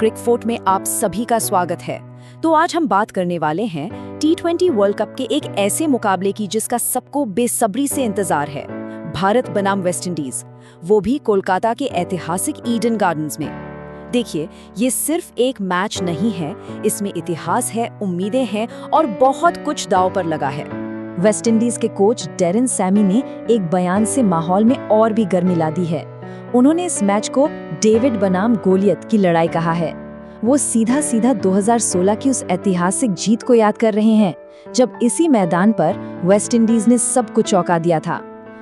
क्रिकफोर्ट में आप सभी का स्वागत है। तो आज हम बात करने वाले हैं T20 वर्ल्ड कप के एक ऐसे मुकाबले की जिसका सबको बेसब्री से इंतजार है। भारत बनाम वेस्ट इंडीज, वो भी कोलकाता के ऐतिहासिक ईडन गार्डन्स में। देखिए, ये सिर्फ एक मैच नहीं है, इसमें इतिहास है, उम्मीदें हैं और बहुत कुछ दांव पर लगा है। वेस्ट इंडीज के कोच डेरेन सैमी ने एक बयान से माहौल में और भी गर्मी ला दी है। उन्होंने इस मैच को डेविड बनाम गोलियत की लड़ाई कहा है। वो सीधा सीधा 2016 की उस ऐतिहासिक जीत को याद कर रहे हैं, जब इसी मैदान पर वेस्ट इंडीज ने सब कुछ चौंका दिया था।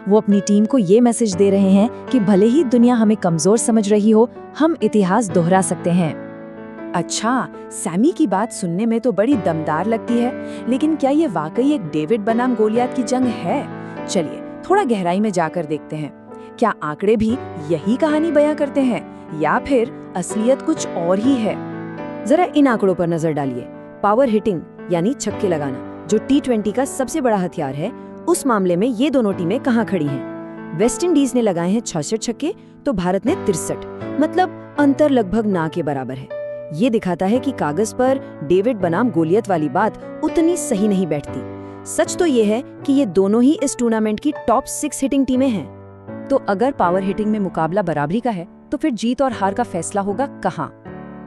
वो अपनी टीम को ये मैसेज दे रहे हैं कि भले ही दुनिया हमें कमजोर समझ रही हो, हम इतिहास दोहरा सकते हैं। अच्छा, सैमी की बात सुनने में तो बड़ी दमदार लगती है, लेकिन क्या ये वाकई एक डेविड बनाम गोलियत की जंग है? चलिए थोड़ा गहराई में जाकर देखते हैं। क्या आंकड़े भी यही कहानी बयां करते हैं या फिर असलियत कुछ और ही है? जरा इन आंकड़ों पर नजर डालिए। पावर हिटिंग यानी छक्के लगाना, जो T20 का सबसे बड़ा हथियार है, उस मामले में ये दोनों टीमें कहां खड़ी हैं? वेस्ट इंडीज ने लगाए हैं 66 छक्के तो भारत ने 63, मतलब अंतर लगभग ना के बराबर है। ये दिखाता है कि कागज पर डेविड बनाम गोलियत वाली बात उतनी सही नहीं बैठती। सच तो ये है कि ये दोनों ही इस टूर्नामेंट की टॉप 6 हिटिंग टीमें हैं। तो अगर पावर हिटिंग में मुकाबला बराबरी का है, तो फिर जीत और हार का फैसला होगा कहाँ?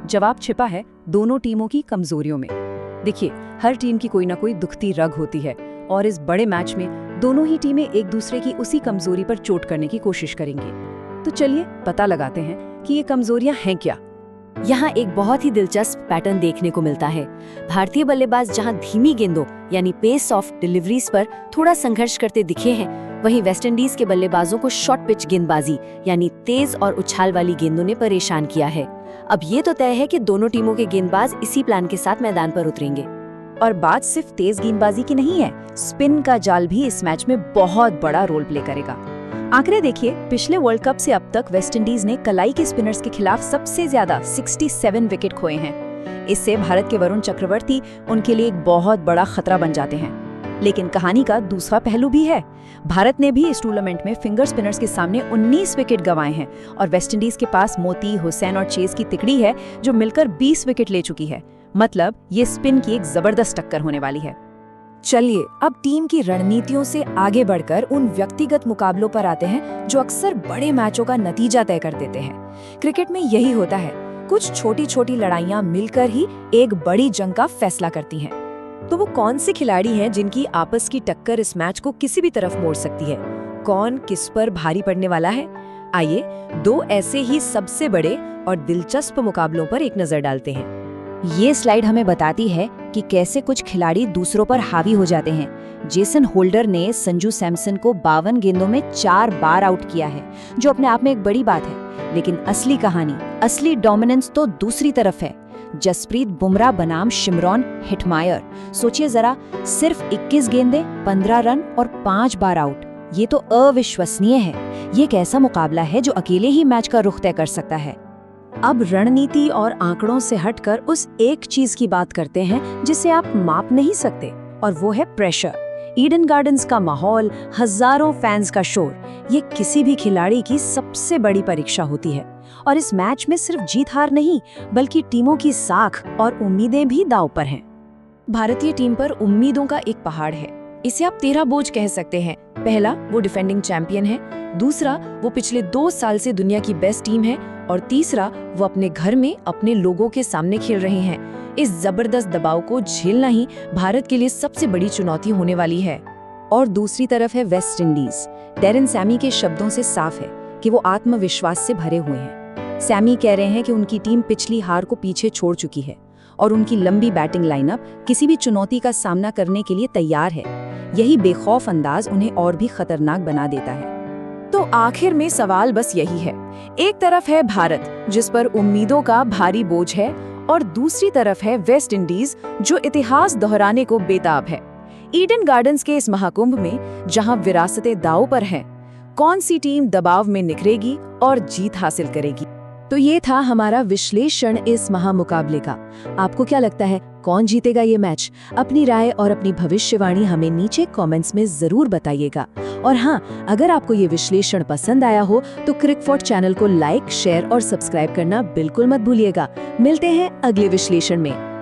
जवाब छिपा है दोनों टीमों की कमजोरियों में। देखिए, हर टीम की कोई ना कोई दुखती रग होती है और इस बड़े मैच में दोनों ही टीमें एक दूसरे की उसी कमजोरी पर चोट करने की कोशिश करेंगी। तो चलिए पता लगाते हैं कि ये कमजोरियां हैं क्या। यहाँ एक बहुत ही दिलचस्प पैटर्न देखने को मिलता है। भारतीय बल्लेबाज जहाँ धीमी गेंदों यानी पेस ऑफ डिलीवरीज पर थोड़ा संघर्ष करते दिखे हैं, वहीं वेस्ट इंडीज के बल्लेबाजों को शॉर्ट पिच गेंदबाजी यानी तेज और उछाल वाली गेंदों ने परेशान किया है। अब ये तो तय है कि दोनों टीमों के गेंदबाज इसी प्लान के साथ मैदान पर उतरेंगे। और बात सिर्फ तेज गेंदबाजी की नहीं है, स्पिन का जाल भी इस मैच में बहुत बड़ा रोल प्ले करेगा। आंकड़े देखिए, पिछले वर्ल्ड कप से अब तक वेस्ट इंडीज ने कलाई के स्पिनर्स के खिलाफ सबसे ज्यादा 67 विकेट खोए हैं। इससे भारत के वरुण चक्रवर्ती उनके लिए एक बहुत बड़ा खतरा बन जाते हैं। लेकिन कहानी का दूसरा पहलू भी है। भारत ने भी इस टूर्नामेंट में फिंगर स्पिनर्स के सामने 19 विकेट गंवाए हैं और वेस्ट इंडीज के पास मोती, हुसैन और चेज की तिकड़ी है, जो मिलकर 20 विकेट ले चुकी है। मतलब ये स्पिन की एक जबरदस्त टक्कर होने वाली है। चलिए अब टीम की रणनीतियों से आगे बढ़कर उन व्यक्तिगत मुकाबलों पर आते हैं जो अक्सर बड़े मैचों का नतीजा तय कर देते हैं। क्रिकेट में यही होता है, कुछ छोटी छोटी लड़ाइयां मिलकर ही एक बड़ी जंग का फैसला करती हैं। तो वो कौन से खिलाड़ी हैं जिनकी आपस की टक्कर इस मैच को किसी भी तरफ मोड़ सकती है? कौन किस पर भारी पड़ने वाला है? आइए दो ऐसे ही सबसे बड़े और दिलचस्प मुकाबलों पर एक नजर डालते हैं। ये स्लाइड हमें बताती है कि कैसे कुछ खिलाड़ी दूसरों पर हावी हो जाते हैं। जेसन होल्डर ने संजू सैमसन को 52 गेंदों में 4 बार आउट किया है, जो अपने आप में एक बड़ी बात है। लेकिन असली कहानी, असली डोमिनेंस तो दूसरी तरफ है। जसप्रीत बुमराह बनाम शिमरॉन हेटमायर। सोचिए जरा, सिर्फ 21 गेंदें, 15 रन और 5 बार आउट। ये तो अविश्वसनीय है। ये एक ऐसा मुकाबला है जो अकेले ही मैच का रुख तय कर सकता है। अब रणनीति और आंकड़ों से हटकर उस एक चीज की बात करते हैं जिसे आप माप नहीं सकते, और वो है प्रेशर। ईडन गार्डन्स का माहौल, हजारों फैंस का शोर, ये किसी भी खिलाड़ी की सबसे बड़ी परीक्षा होती है। और इस मैच में सिर्फ जीत हार नहीं, बल्कि टीमों की साख और उम्मीदें भी दांव पर हैं। भारतीय टीम पर उम्मीदों का एक पहाड़ है। इसे आप 13 बोझ कह सकते हैं। पहला, वो डिफेंडिंग चैंपियन है। दूसरा, वो पिछले 2 साल से दुनिया की बेस्ट टीम है। और तीसरा, वो अपने घर में अपने लोगों के सामने खेल रहे हैं। इस जबरदस्त दबाव को झेलना ही भारत के लिए सबसे बड़ी चुनौती होने वाली है। और दूसरी तरफ है वेस्ट इंडीज। डेरेन सैमी के शब्दों से साफ है कि वो आत्मविश्वास से भरे हुए हैं। सैमी कह रहे हैं कि उनकी टीम पिछली हार को पीछे छोड़ चुकी है और उनकी लंबी बैटिंग लाइनअप किसी भी चुनौती का सामना करने के लिए तैयार है। यही बेखौफ अंदाज उन्हें और भी खतरनाक बना देता है। तो आखिर में सवाल बस यही है, एक तरफ है भारत जिस पर उम्मीदों का भारी बोझ है, और दूसरी तरफ है वेस्ट इंडीज जो इतिहास दोहराने को बेताब है। ईडन गार्डन्स के इस महाकुंभ में जहां विरासतें दांव पर हैं, कौन सी टीम दबाव में निखरेगी और जीत हासिल करेगी? तो ये था हमारा विश्लेषण इस महामुकाबले का। आपको क्या लगता है, कौन जीतेगा ये मैच? अपनी राय और अपनी भविष्यवाणी हमें नीचे कमेंट्स में जरूर बताइएगा। और हाँ, अगर आपको ये विश्लेषण पसंद आया हो तो क्रिकफोर्ट चैनल को लाइक, शेयर और सब्सक्राइब करना बिल्कुल मत भूलिएगा। मिलते हैं अगले विश्लेषण में।